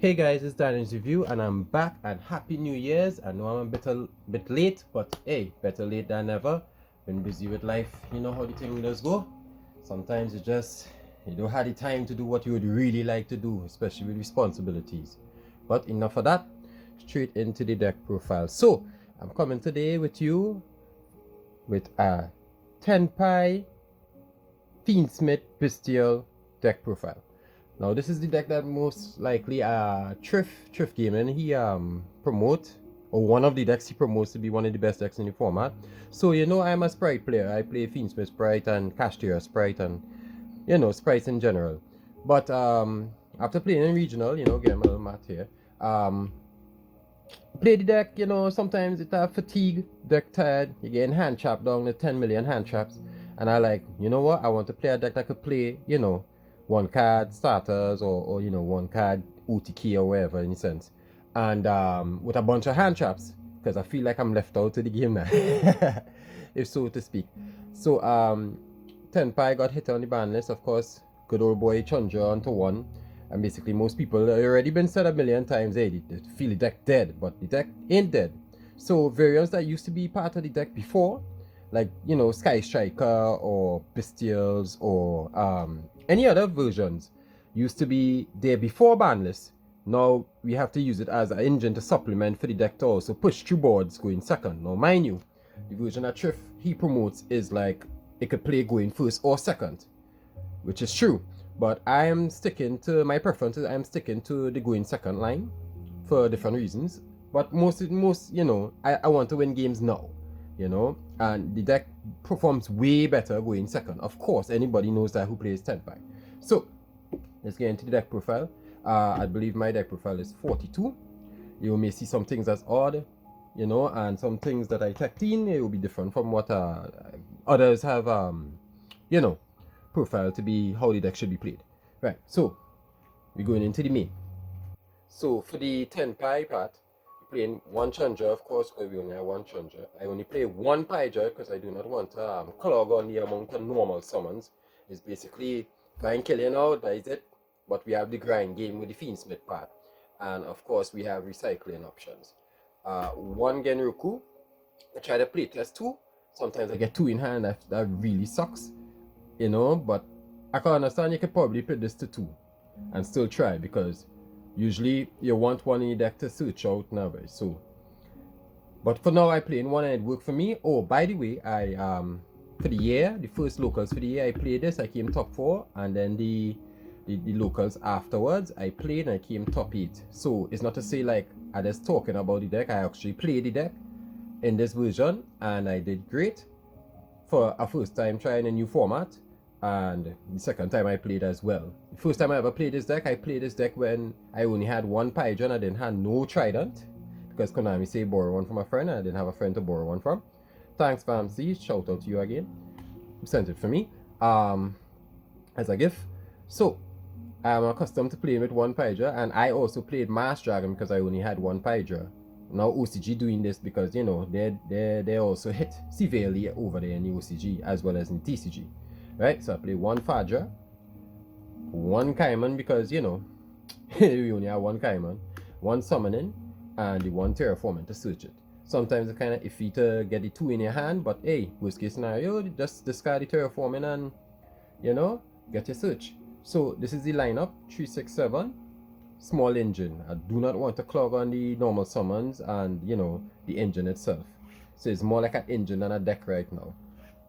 Hey guys, it's Daniel's Review and I'm back and Happy New Year's. I know I'm a bit late, but hey, better late than never. Been busy with life, you know how the thing does go. Sometimes you don't have the time to do what you would really like to do, especially with responsibilities. But enough of that, straight into the deck profile. So, I'm coming today with you with a TENPAI FIENDSMITH BYSTIAL deck profile. Now this is the deck that most likely Thrift Gaming he promote, or one of the decks he promotes to be one of the best decks in the format. So you know I'm a Sprite player. I play FIENDSMITH Sprite and Cashtira Sprite and you know sprites in general. But after playing in regional, you know, get my little mat here. Play the deck, you know, sometimes it's a fatigue, deck tired, you're getting hand trapped down to 10 million hand traps. And I like, you know what, I want to play a deck that could play, you know, one card starters or you know, one card OTK or whatever in a sense. And with a bunch of hand traps, because I feel like I'm left out of the game now, if so to speak. So TENPAI got hit on the ban list, of course. Good old boy Chandra onto one. And basically most people already been said a million times, hey, they feel the deck dead, but the deck ain't dead. So variants that used to be part of the deck before, like, you know, Sky Striker or Bestials or any other versions, used to be there before banlist. Now we have to use it as an engine to supplement for the deck to also push through boards going second. Now mind you, the version that Thrift he promotes is like it could play going first or second, which is true. But I am sticking to my preferences. I'm sticking to the going second line for different reasons. But most you know, I want to win games now, you know, and the deck performs way better going second. Of course, anybody knows that who plays TENPAI. So let's get into the deck profile. I believe my deck profile is 42. You may see some things as odd, you know, and some things that I teched in, it will be different from what others have, you know, profile to be how the deck should be played. Right, so we're going into the main. So for the TENPAI part, we're playing one Chandra, of course, because we only have one Chandra. I only play one Paija because I do not want to clog on the amount of normal summons. It's basically fine killing out, that is it. But we have the grind game with the FIENDSMITH part. And of course, we have recycling options. One Genroku, I try to play test two. Sometimes I get two in hand, that really sucks, you know, but I can understand you could probably put this to two and still try, because usually you want one in your deck to search out now. So, but for now I play in one and it worked for me. Oh, by the way, I for the year, the first locals for the year, I played this. I came top 4, and then the locals afterwards, I played and I came top 8. So it's not to say like I just talking about the deck. I actually played the deck in this version and I did great for a first time trying a new format, and the second time I played as well. The first time I ever played this deck, I played this deck when I only had one Python. I didn't have no Trident because Konami say borrow one from a friend and I didn't have a friend to borrow one from. Thanks Famsi, shout out to you again. You sent it for me as a gift. So I'm accustomed to playing with one Pydra, and I also played Mass Dragon because I only had one Pydra. Now OCG doing this because, you know, they also hit severely over there in the OCG as well as in TCG, right? So I play one Fadra, one Kaiman because, you know, we only have one Kaiman, one Summoning, and the one Terraforming to search it. Sometimes it's kind of iffy to get the two in your hand, but hey, worst case scenario, just discard the Terraforming and, you know, get your search. So this is the lineup, 367. Small engine. I do not want to clog on the normal summons and, you know, the engine itself. So it's more like an engine than a deck right now.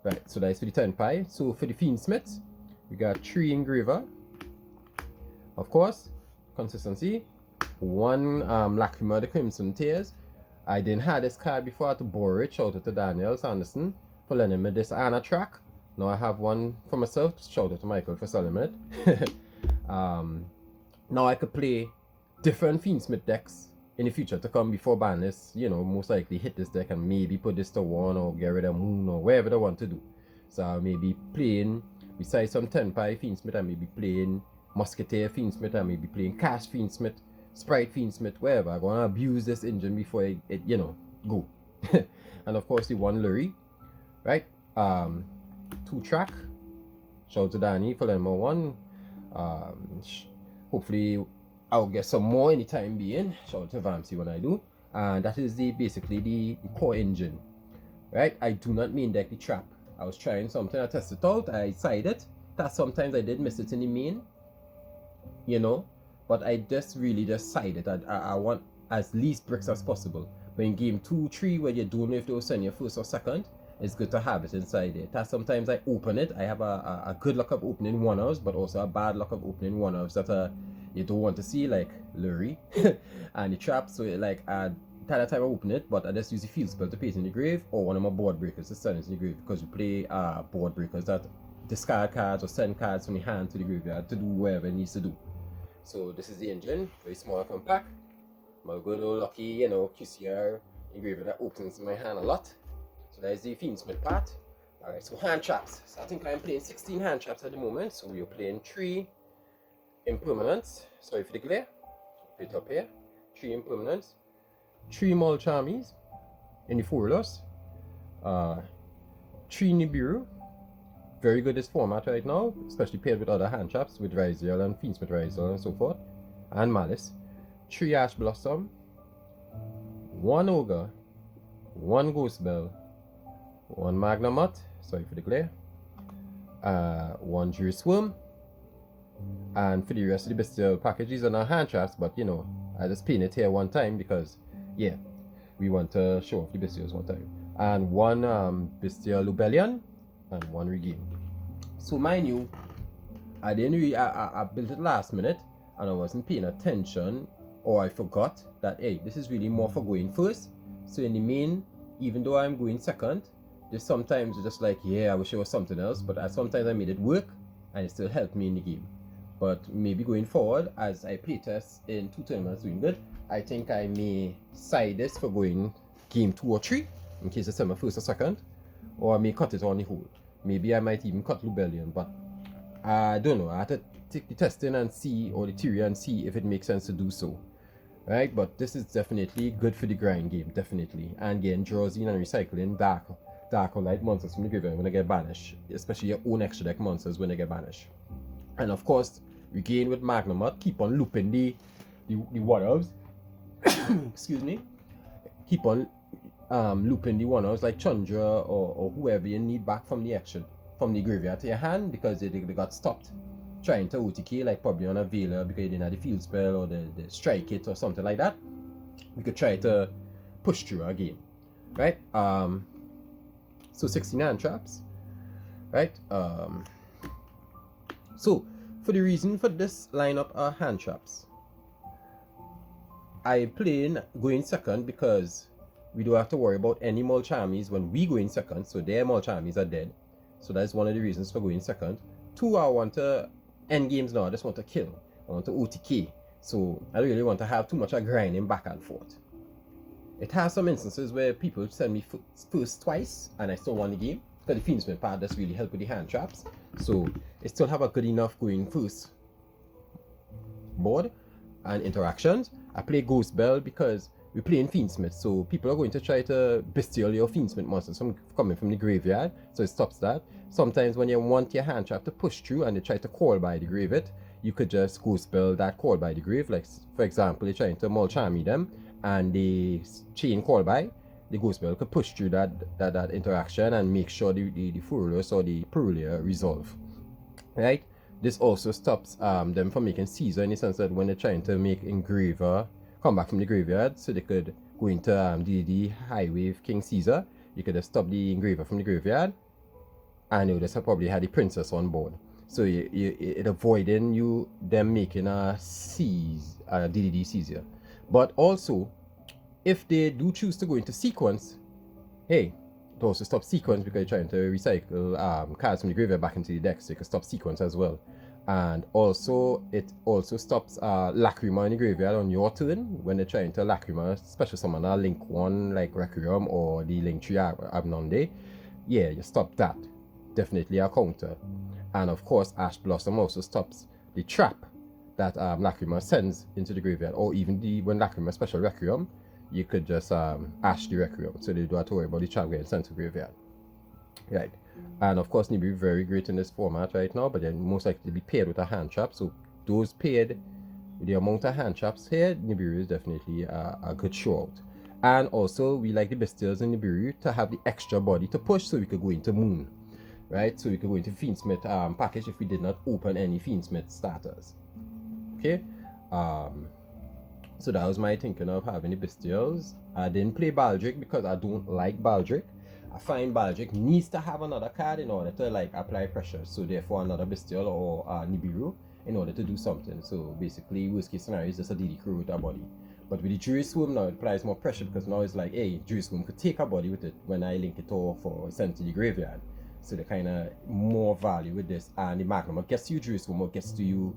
Right, so that's for the TENPAI. So for the FIENDSMITH, we got 3 Engraver. Of course, consistency. 1 Lacrima the Crimson Tears. I didn't have this card before, I had to borrow it. Shout out to Daniel Sanderson for lending me this Anna track. Now I have one for myself. Shout out to Michael for selling it. Now I could play different FIENDSMITH decks in the future to come before banlist, you know, most likely hit this deck and maybe put this to 1 or get rid of Moon or wherever they want to do. So I may be playing, besides some TENPAI FIENDSMITH, I may be playing Musketeer FIENDSMITH, I may be playing Cash FIENDSMITH, Sprite FIENDSMITH, wherever. I'm going to abuse this engine before it you know, go. And of course the 1 Lurie, right? 2 Track. Shout out to Danny for lending more 1. Hopefully I'll get some more anytime being. Shout out to Vamsy when I do. And that is basically the core engine. Right? I do not mean deck the trap. I was trying something, I tested it out, I tried it. That sometimes I did miss it in the main, you know, but I just really just side it. I want as least bricks as possible. But in game 2, 3, where you don't know if they'll send you first or second, it's good to have it inside there. That sometimes I open it. I have a good luck of opening one-offs, but also a bad luck of opening one-offs that you don't want to see, like Lurie and the trap. So like that time I open it, but I just use the field spell to put it in the grave, or one of my board breakers to send it in the grave, because we play board breakers that discard cards or send cards from the hand to the graveyard to do whatever it needs to do. So this is the engine, very small and compact. My good old lucky, you know, QCR engraver that opens in my hand a lot. So that is the Fiendsmith part. Alright, so hand traps. So I think I'm playing 16 hand traps at the moment. So we're playing 3 impermanents. Sorry for the glare. Put it up here. 3 impermanents. 3 mulch armies in the 4 loss. 3 Nibiru. Very good this format right now, especially paired with other hand traps with YuGiOh and Fiendsmith YuGiOh and so forth. And Malice. 3 Ash Blossom. 1 Ogre. 1 Ghost Bell. 1 Magnamut. Sorry for the glare. 1 Jury Swarm. And for the rest of the bestial packages are not hand traps, but you know, I just pin it here one time because, yeah, we want to show off the bestials one time. And 1 Bestial Lubellion and 1 Regain. So mind you, I didn't really, I built it last minute and I wasn't paying attention, or I forgot that, hey, this is really more for going first. So in the main, even though I'm going second, there's sometimes just like, yeah, I wish it was something else, but sometimes I made it work and it still helped me in the game. But maybe going forward, as I playtest in 2 tournaments doing good, I think I may side this for going game 2 or 3, in case it's my first or second, or I may cut it on the whole. Maybe I might even cut Lubellion, but I don't know. I have to take the testing and see, or the theory and see if it makes sense to do so. Right, but this is definitely good for the grind game, definitely. And getting draws in and recycling dark or light monsters from the graveyard when they get banished, especially your own extra deck monsters when they get banished. And of course, Regain with Magnamut, keep on looping the one-offs. Excuse me. Keep on looping the one-offs like Chandra or whoever you need back from the action, from the graveyard to your hand, because they got stopped trying to OTK, like probably on a Veiler because you didn't have the field spell or the strike it or something like that. We could try to push through our game, right? So 16 hand traps, right? So for the reason for this lineup are hand traps. I playing going second because we don't have to worry about any mulch armies when we go in second, so their mulch armies are dead. So that's one of the reasons for going second. 2, I want to end games now. I just want to kill. I want to OTK. So I don't really want to have too much of grinding back and forth. It has some instances where people send me first twice and I still won the game, because the Fiendsmith part does really help with the hand traps. So it still have a good enough going first board and interactions. I play Ghost Bell because we're playing Fiendsmith, so people are going to try to bestial your Fiendsmith monsters coming from the graveyard, so it stops that. Sometimes when you want your hand trap to push through and they try to call by the grave it, you could just Ghost Bell that call by the grave. Like for example, they're trying to mulch army them and they chain call by, the Ghost Bell could push through that interaction and make sure the Furulus or the Purulia resolve. Right? This also stops them from making Caesar, in the sense that when they're trying to make Engraver come back from the graveyard, so they could go into DDD High Wave King Caesar, you could just stop the Engraver from the graveyard and you would just probably have the Princess on board. So it avoiding them making a DDD Caesar. But also, if they do choose to go into sequence, hey, it also stops sequence because you're trying to recycle cards from the graveyard back into the deck, so you can stop sequence as well. And also, it also stops Lacrima in the graveyard on your turn when they're trying to Lacrima, special summon a Link 1 like Requiem or the Link 3 Abnonde. Yeah, you stop that. Definitely a counter. And of course, Ash Blossom also stops the trap that Lacrima sends into the graveyard, or even when Lacrima special Requiem, you could just Ash the Requiem, so they don't have to worry about the trap getting sent to graveyard. Right. And of course, Nibiru very great in this format right now, but they're most likely to be paired with a hand trap. So those paired with the amount of hand traps here, Nibiru is definitely a good show out. And also, we like the bestials in Nibiru to have the extra body to push so we could go into Moon, right? So we could go into FIENDSMITH package if we did not open any FIENDSMITH starters. Okay, so that was my thinking of having the bestials. I didn't play Baldric because I don't like Baldric. I find Baldric needs to have another card in order to like apply pressure. So therefore another bestial or Nibiru in order to do something. So basically worst case scenario is just a DD crew with a body. But with the Jury Swarm now it applies more pressure because now it's like, hey, Jury Swarm could take a body with it when I link it off or send to the graveyard. So the kind of more value with this. And the Magnum gets to you Jury Swarm or gets to you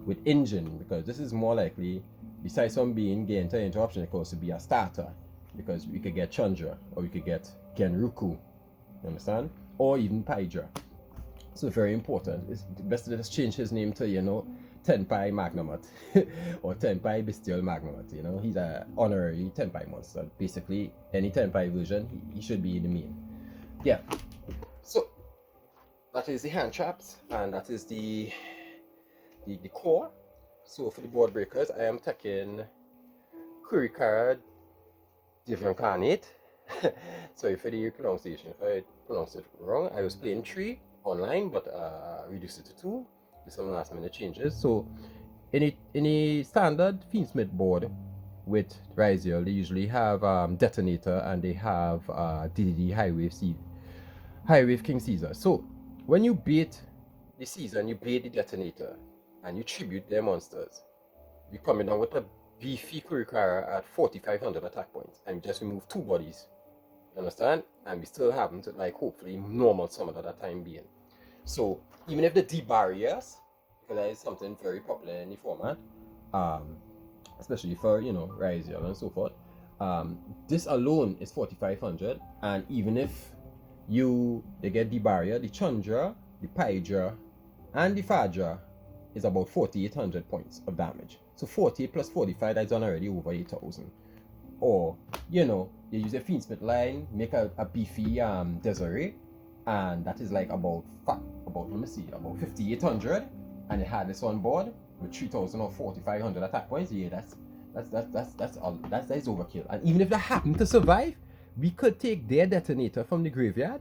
with engine, because this is more likely, besides from being gained interruption, it could also be a starter, because we could get Chandra or we could get Genruku, you understand, or even Paidra. So very important. It's best to just change his name to, you know, TENPAI Magnamat or TENPAI Bestial Magnamat. You know, he's an honorary TENPAI monster. Basically, any TENPAI version, he should be in the main. Yeah. So that is the hand traps, and that is the core. So for the board breakers, I am taking Kurikara Divincarnate. Sorry for the pronunciation if I pronounced it wrong. I was playing 3 online, but reduced it to 2 with some last minute changes. So in a standard FIENDSMITH board with Ryziel, they usually have Detonator and they have DDD High Wave King Caesar. So when you bait the Caesar and you bait the Detonator and you tribute their monsters, you're coming down with a beefy Kurikara at 4,500 attack points, and we just remove 2 bodies. You understand? And we still happen to like hopefully normal summon at that time being. So even if the D-barriers, because that is something very popular in the format, especially for, you know, Ryziel and so forth, this alone is 4,500, and even if they get the barrier, the Chandra, the Paidra, and the Fadra is about 4,800 points of damage. So 40 plus 45, that's on already over 8,000. Or, you know, you use a FIENDSMITH line, make a beefy Desiree, and that is like about let me see, about 5,800, and it had this on board with 3,000 or 4,500 attack points. Yeah, that's overkill. And even if that happened to survive, we could take their detonator from the graveyard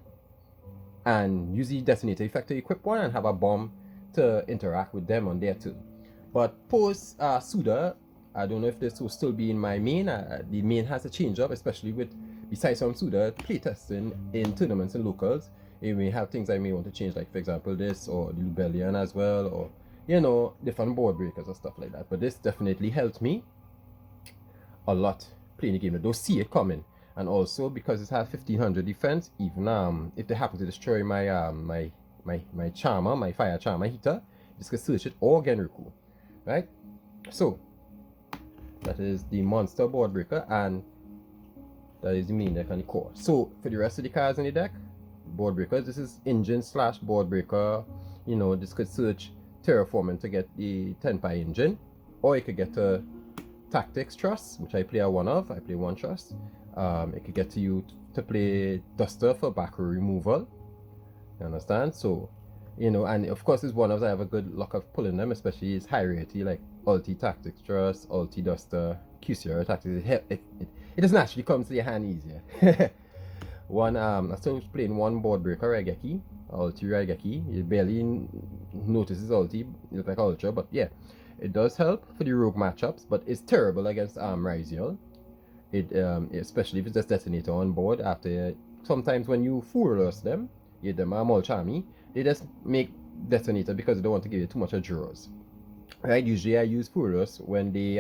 and use the detonator effect to equip one and have a bomb to interact with them on there too. But post Suda, I don't know if this will still be in my main. The main has to change up, especially with, besides some Suda playtesting in tournaments and locals. It may have things I may want to change, like for example this, or the Lubellian as well, or, you know, different board breakers or stuff like that. But this definitely helped me a lot playing the game. I don't see it coming. And also because it has 1,500 defense, even if they happen to destroy my my charmer, my fire charmer heater, just can search it, or Genruku, right? So that is the monster board breaker, and that is the main deck and the core. So for the rest of the cards in the deck, board breakers, this is engine / board breaker. You know, this could search terraforming to get the TENPAI engine, or you could get a tactics trust, which I play a 1 of. I play 1 trust. It could get to you to play Duster for back row removal. You understand? So, you know, and of course, it's 1 of, I have a good luck of pulling them, especially it's high rarity, like Ulti Tactics Trust, Ulti Duster, QCR Tactics. It just naturally comes to your hand easier. I still playing 1 board breaker Raigeki, Ulti Raigeki. You barely notices Ulti, it looks like Ultra, but yeah, it does help for the rogue matchups, but it's terrible against Ryziel. Especially if it's just detonator on board. After sometimes when you Furulous them, you them Molchami, they just make detonator because they don't want to give you too much of draws. Right? Usually I use Furulous when they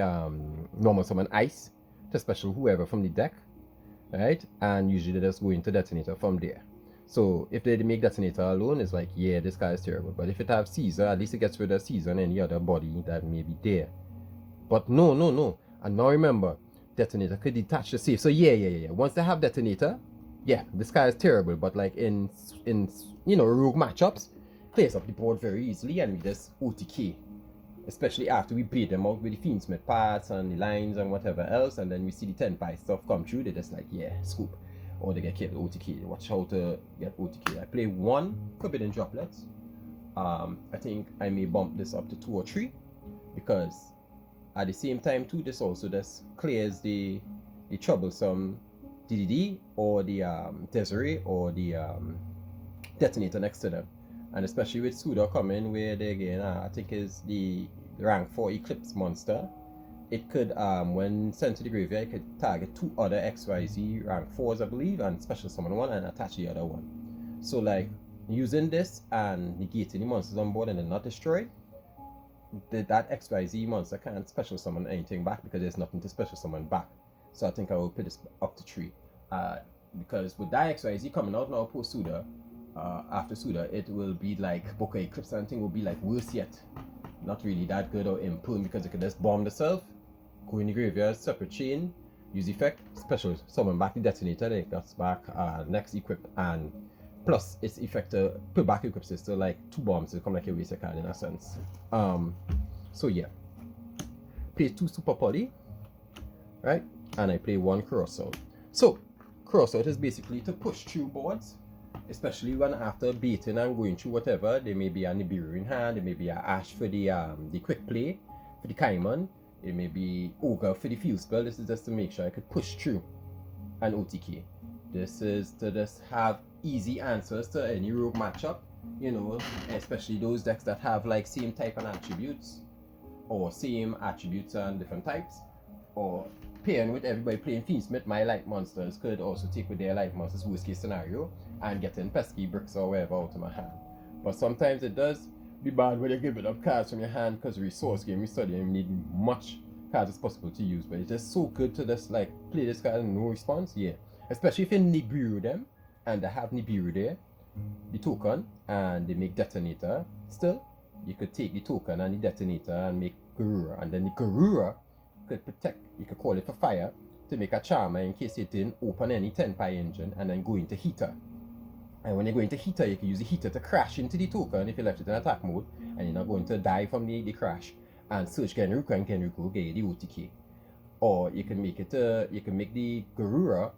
normal summon ice to special whoever from the deck, right? And usually they just go into detonator from there. So if they make detonator alone, it's like, yeah, this guy is terrible. But if it have Caesar, at least it gets rid of Caesar and any other body that may be there. But no. And now remember, detonator could detach the safe. So yeah. Once they have detonator, yeah, this guy is terrible. But like in you know, rogue matchups, plays up the board very easily, and we just OTK. Especially after we bait them out with the FIENDSMITH parts and the lines and whatever else, and then we see the TENPAI stuff come through, they just like, yeah, scoop. Or they get killed OTK. Watch how to get OTK. I play 1 Forbidden Droplets. I think I may bump this up to 2 or 3, because at the same time too, this also just clears the troublesome DDD or the Desiree or the detonator next to them. And especially with Suda coming, where they again, I think is the rank 4 Eclipse monster. It could, when sent to the graveyard, it could target 2 other XYZ rank 4s, I believe, and special summon one and attach the other one. So like using this and negating the monsters on board and then not destroy, that XYZ monster can't special summon anything back because there's nothing to special summon back. So I think I will put this up to 3. Because with that XYZ coming out now post Suda, after Suda, it will be like Boca Eclipse and thing will be like worse yet. Not really that good or improve because it can just bomb itself, go in the graveyard, separate chain, use effect, special summon back the detonator, then it gets back next equip, and plus its effect to put back equips is still like 2 bombs to come like a waste card in a sense. So yeah. Play 2 Super Poly, right? And I play 1 crossout. So crossout is basically to push through boards. Especially when after baiting and going through whatever, there may be a Nibiru in hand, there may be a Ash for the quick play, for the Kaiman, it may be Ogre for the field spell. This is just to make sure I could push through an OTK. This is to just have easy answers to any rogue matchup, you know, especially those decks that have like same type and attributes, or same attributes and different types, or pairing with everybody playing FIENDSMITH. My light monsters could also take with their light monsters, worst case scenario, and getting pesky bricks or whatever out of my hand. But sometimes it does be bad when you're giving up cards from your hand because resource game we study and you need much cards as possible to use. But it's just so good to just like play this card and no response, yeah. Especially if you Nibiru them and they have Nibiru there, the token, and they make detonator. Still, you could take the token and the detonator and make Garura, and then the Garura could protect, you could call it for fire, to make a charmer in case it didn't open any TENPAI engine and then go into heater. And when you go into heater, you can use the heater to crash into the token if you left it in attack mode, and you're not going to die from the crash, and search Genruku and Genruku get the OTK. Or you can make it you can make the Garura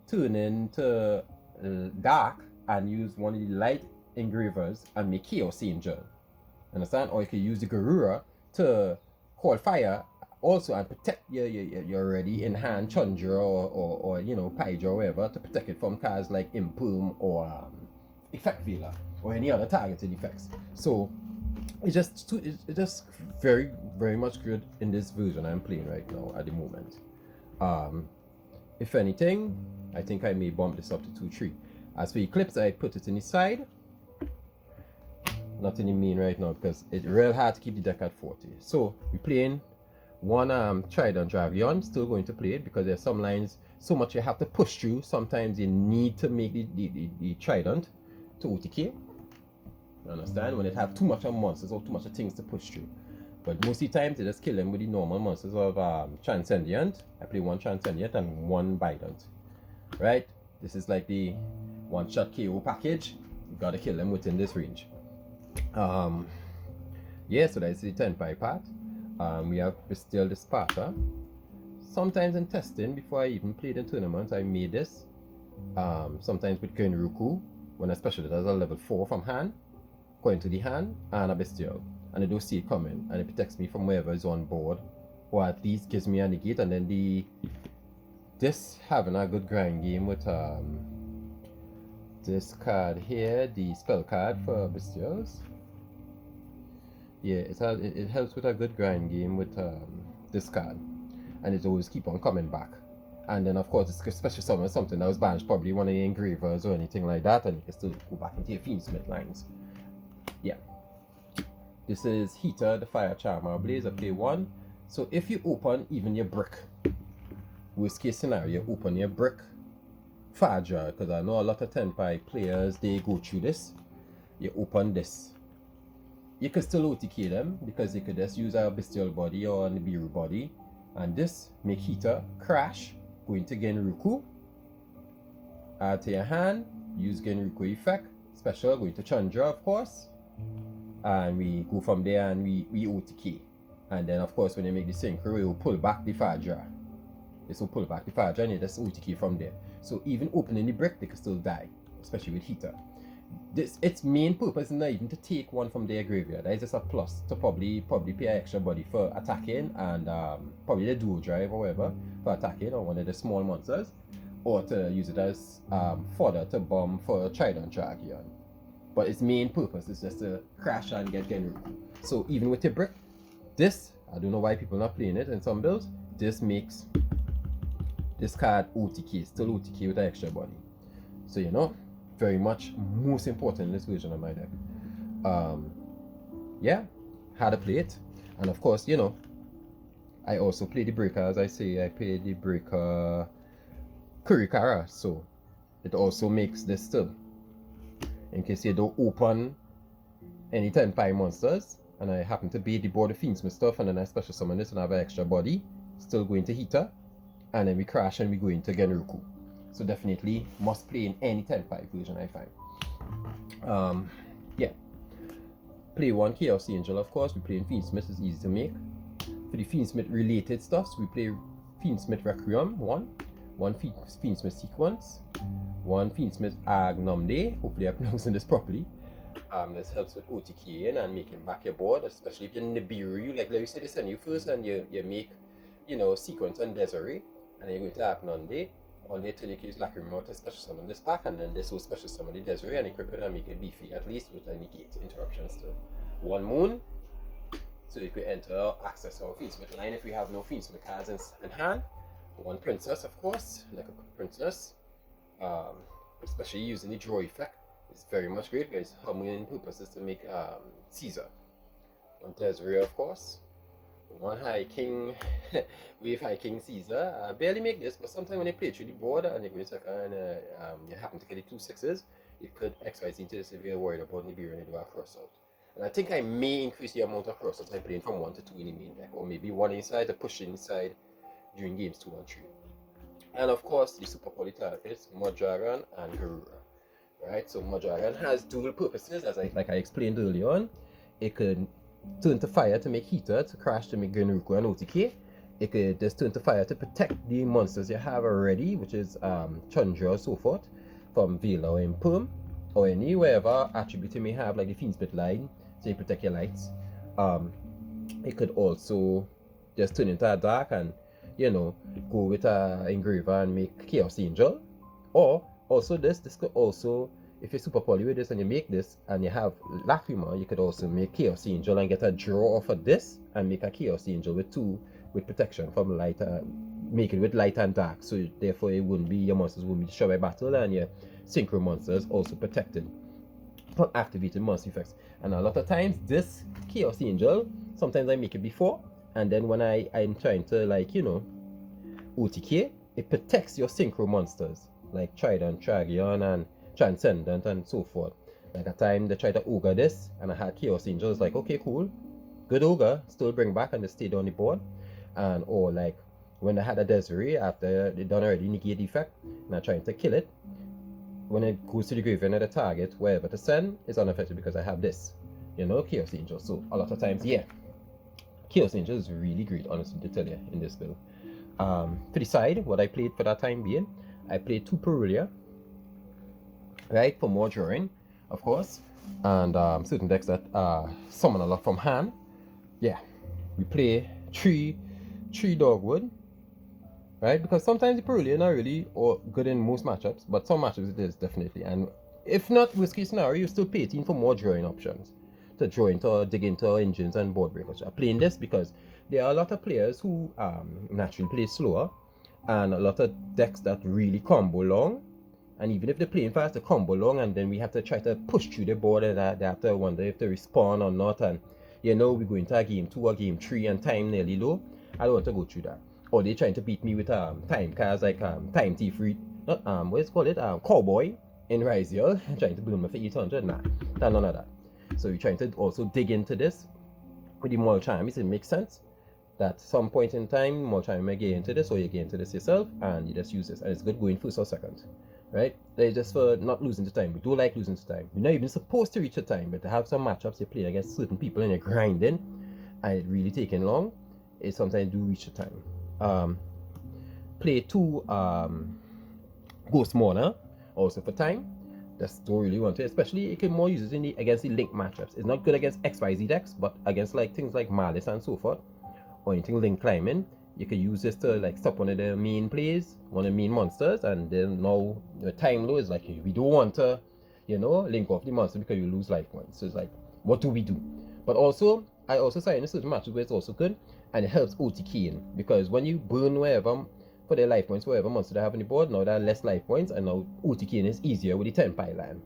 turn into dark and use one of the light engravers and make Chaos Angel. Understand? Or you can use the Garura to call fire also and protect your already in hand Chandra or you know Paija or whatever, to protect it from cards like Imperm or Effect Veiler or any other targeted effects. So it's just very much good in this version I'm playing right now at the moment. If anything, I think I may bump this up to 2-3. As for Eclipse, I put it in the side, not in the main right now because it's real hard to keep the deck at 40. So we're playing 1 Trident Dravion, still going to play it because there's some lines so much you have to push through. Sometimes you need to make the Trident to OTK. You understand? When it have too much of monsters or too much of things to push through. But most of the time, they just kill them with the normal monsters of Transcendent. I play 1 Transcendent and 1 Bident. Right? This is like the one-shot KO package. You gotta kill them within this range. Yeah, so that's the TENPAI part. We have BYSTIAL the Sparta. Sometimes in testing, before I even played in tournaments, I made this. Sometimes with Genruku, when I special it as a level 4 from hand, going to the hand, and a BYSTIAL. And I don't see it coming, and it protects me from wherever is on board, or at least gives me a negate. And then this having a good grind game with this card here, the spell card for BYSTIALs. Yeah, it helps with a good grind game with this card, and it always keep on coming back. And then of course it's special summon something that was banished, probably one of the engravers or anything like that, and you can still go back into your FIENDSMITH lines. Yeah. This is Heater, the Fire Charmer Blaze. I play 1. So if you open even your brick, worst case scenario, open your brick Fadra, because I know a lot of TENPAI players, they go through this. You open this. You could still OTK them because you could just use a BYSTIAL body or a Nibiru body. And this make Heater crash, go into Genruku, add to your hand, use Genruku effect, special, go into Chandra of course. And we go from there and we OTK. And then of course when you make the synchro, it will pull back the Fadra. This will pull back the Fadra and you just OTK from there. So even opening the brick, they can still die, especially with Heater. its main purpose is not even to take one from their graveyard. It's just a plus to probably pay extra body for attacking, and probably the dual drive or whatever for attacking on one of the small monsters, or to use it as fodder to bomb for Trident Dragon. But its main purpose is just to crash and get Genruku. So even with your brick, this, I don't know why people are not playing it in some builds, this makes this card OTK, still OTK with an extra body. So you know, very much most important in this version of my deck. Yeah, how to play it. And of course, you know, I also play the breaker, as I say, I play the breaker Kurikara, so it also makes this still. In case you don't open any TENPAI monsters, and I happen to be the board of Fiendsmith stuff, and then I special summon this and have an extra body, still go into Heater, and then we crash and we go into Genruku. So definitely must play in any TENPAI version, I find. Yeah. Play one Chaos Angel, of course. We play in Fiendsmith, it's easy to make. For the Fiendsmith related stuffs, we play Fiendsmith Requiem, one Fiendsmith Sequence, one Fiendsmith Agnomde. Hopefully I'm pronouncing this properly. This helps with OTKing and making back your board, especially if you're Nibiru. Like you say, they send you first and you make, you know, Sequence and Desiree, and then you're going to Agnomde. On the turn you can use Lacrimosa to special summon this back, and then this will special summon the Desiree and equip it and make it beefy, at least with a negate interruptions to one moon. So you could enter access our Fiendsmith line if we have no Fiendsmith cards in hand. One princess, of course, like a princess. Especially using the draw effect. It's very much great because her main purpose is to make Caesar. One Desiree, of course. One High King, Wave High King Caesar. I barely make this, but sometimes when you play through the board and you go into and you happen to get the 2 6s, you could XYZ into this if you're worried about Nibiru and you do a cross out. And I think I may increase the amount of cross outs I'm playing from 1 to 2 in the main deck, or maybe 1 inside to push inside during games 2 and 3. And of course, the super polytargets, Muddragon and Garura. Right, so Muddragon has dual purposes, as I explained earlier on. It could turn to fire to make Heater, to crash to make Genruku and OTK. It could just turn to fire to protect the monsters you have already, which is Chandra or so forth, from Vela or Imperm, or any whatever attribute you may have, like the Fiendsmith line, so you protect your lights. It could also just turn into a dark and, you know, go with a engraver and make Chaos Angel. Or also this could also, if you're super poly with this and you make this and you have Lacrima, you could also make Chaos Angel and get a draw off of this and make a Chaos Angel with 2 with protection from light, make it with light and dark, so therefore it wouldn't be, your monsters wouldn't be destroyed by battle, and your synchro monsters also protected from activated monster effects. And a lot of times this Chaos Angel, sometimes I make it before, and then when I'm trying to, like, you know, OTK, it protects your synchro monsters like Trident, Dragon, and Transcendent, and so forth. Like a time they tried to ogre this, and I had Chaos Angel. It's like, okay, cool, good ogre, still bring back, and they stayed on the board. And or like when I had a Desiree after they done already negate effect, and I'm trying to kill it, when it goes to the graveyard and the target, wherever to send, is unaffected because I have this, you know, Chaos Angel. So a lot of times, yeah, Chaos Angel is really great, honestly, to tell you, in this build. To the side, what I played for that time being, I played 2 Perulia, right, for more drawing, of course, and certain decks that summon a lot from hand. Yeah, we play 3 Dogwood, right, because sometimes the Perulia not really or good in most matchups, but some matchups it is definitely. And if not worst case scenario, you still pay 18 for more drawing options to draw into, dig into engines and board breakers. I'm playing this because there are a lot of players who naturally play slower, and a lot of decks that really combo long, and even if they're playing fast, they combo long, and then we have to try to push through the board, and they have to wonder if they respawn or not, and you know, we go into a game 2 or game 3 and time nearly low. I don't want to go through that. Or they're trying to beat me with time cards like Time Thief, not what is called it, Cowboy in Ryziel, trying to build me for 800. Nah, none of that. So we're trying to also dig into this with the Mulchimes. It makes sense that some point in time, Mulchime may get into this, or you get into this yourself, and you just use this, and it's good going first or second, right? It's just for not losing the time. We do like losing the time. We're not even supposed to reach the time, but to have some matchups you play against certain people and you're grinding, and it really taking long, it sometimes do reach the time. Play 2 Ghost Mourner, also for time. just don't really want to, especially you can more use it against the link matchups. It's not good against XYZ decks, but against like things like Malice and so forth, or anything link climbing, you can use this to like stop one of the main plays, one of the main monsters, and then now the time low is like we don't want to, link off the monster because you lose life points. So it's like, what do we do? But also, I also say in certain matches where it's also good, and it helps OTKing, because when you burn wherever for their life points, wherever monster they have on the board, now there are less life points, and now OTKing is easier with the TENPAI land.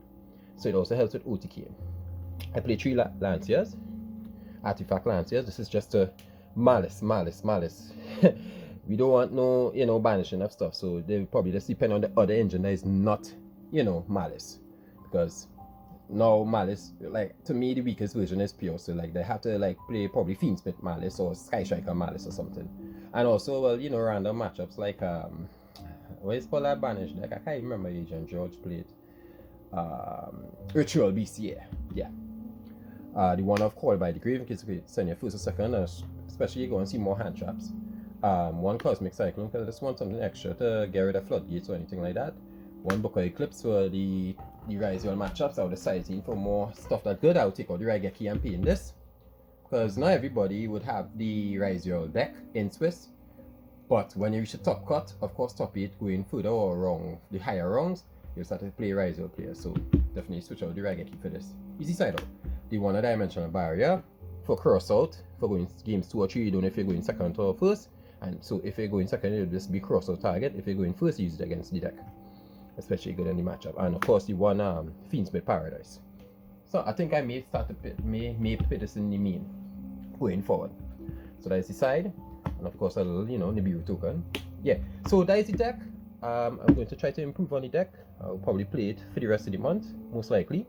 So it also helps with OTKing. I play 3 Lanciers, Artifact Lanciers. This is just a malice. We don't want no, banishing of stuff, so they probably just depend on the other engine that is not, malice, because now malice, like, to me the weakest version is pure, so like they have to like play probably Fiendsmith malice or Sky Striker malice or something. And also, well, random matchups like what is called that banish deck? I can't remember. Agent George played Ritual BCA, yeah. The one of Call by the Grave, in case you send your first or second, especially you go and see more hand traps. One Cosmic Cyclone, because I just want something extra to get rid of floodgates or anything like that. One Book of Eclipse for the YuGiOh matchups. I would decide for more stuff that good. I'll take out the Raigeki and paint this, because not everybody would have the YuGiOh deck in Swiss. But when you reach the top cut, of course, top 8 going further or wrong, the higher rounds, you'll start to play YuGiOh players. So definitely switch out the Raigeki for this. Easy side out. The one dimensional barrier for cross out for going games 2 or 3. You don't know if you're going second or first. And so if you're going second, it'll just be cross out target. If you're going first, use it against the deck, especially good in the matchup. And of course, the one Fiendsmith Paradise. So I think I may start to put this in the main going forward. So that is the side, and of course a little, Nibiru token. Yeah. So that is the deck. I'm going to try to improve on the deck. I'll probably play it for the rest of the month, most likely.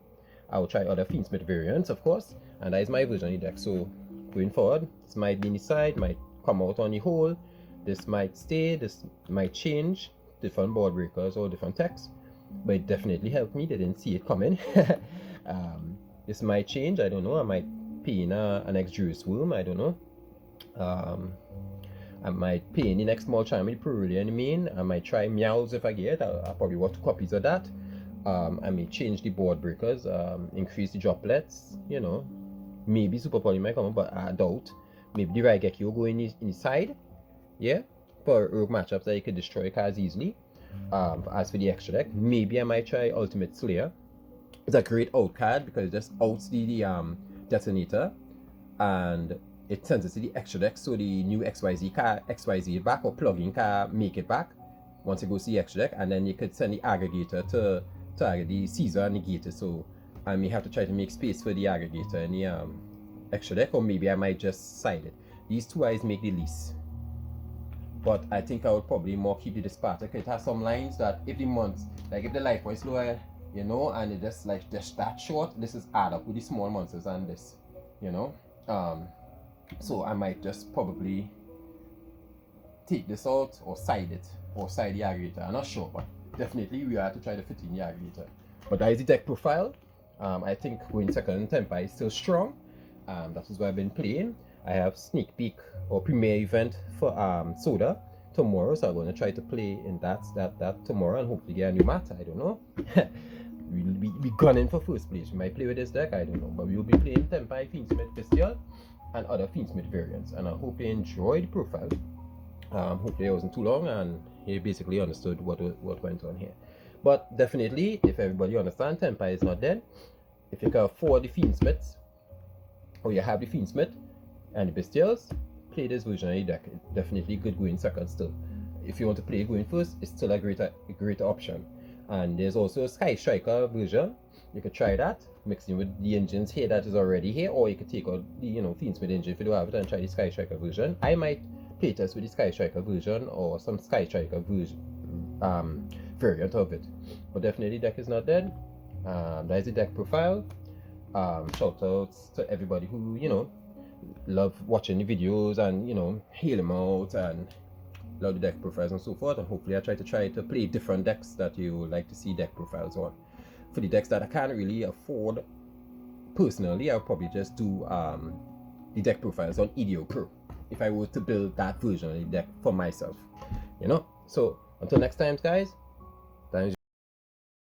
I'll try other Fiendsmith variants, of course, and that is my version of the deck. So going forward, this might be in the side, might come out on the whole. This might stay, this might change, different board breakers or different texts, but it definitely helped me. They didn't see it coming. This might change, I don't know. I might pay in an X-Juice Worm, I don't know. I might pay in the next small charm with Perulia in the main. I might try Meows if I get. I'll probably want 2 copies of that. I may change the board breakers, increase the droplets, maybe Super Poly might come up, but I doubt. Maybe the Raigeki will go in the side, yeah, for rogue matchups that you could destroy cards easily. As for the extra deck, maybe I might try Ultimate Slayer. It's a great out card because it just outs the detonator, and it sends it to the extra deck, so the new XYZ card, XYZ back, or plugin card, make it back once it goes to the extra deck, and then you could send the aggregator to target the Caesar and negator. So I may have to try to make space for the aggregator in the extra deck, or maybe I might just side it. These 2 eyes make the least, but I think I would probably more keep the Spartak. It has some lines that if the months, like if the life points lower, and it just like just that short, this is add up with the small monsters and this, so I might just probably take this out or side it, or side the aggregator. I'm not sure, but definitely we have to try to fit in the aggregator. But that is the deck profile. I think going second TENPAI is still strong. That is what I've been playing. I have sneak peek or premiere event for Soda tomorrow, so I'm going to try to play in that tomorrow and hopefully get a new mat. I don't know. We'll be gunning for first place. We might play with this deck, I don't know, but we will be playing TENPAI, Fiendsmith, BYSTIAL, and other Fiendsmith variants. And I hope you enjoyed the profile. Hopefully it wasn't too long and you basically understood what went on here. But definitely, if everybody understands, TENPAI is not dead. If you can afford the Fiendsmiths, or you have the Fiendsmith and the BYSTIALs, play this version of the deck. It's definitely good going second still. If you want to play going first, it's still a greater option. And there's also a Sky Striker version. You could try that, mixing with the engines here that is already here, or you could take out the Fiendsmith engine if you don't have it and try the Sky Striker version. I might playtest with the Sky Striker version or some Sky Striker version variant of it. But definitely the deck is not dead. That is the deck profile. Shout outs to everybody who love watching the videos and heal them out and love the deck profiles and so forth. And hopefully I try to play different decks that you would like to see deck profiles on. For the decks that I can't really afford personally, I'll probably just do the deck profiles on YuGiOh Pro if I were to build that version of the deck for myself. So until next time, guys.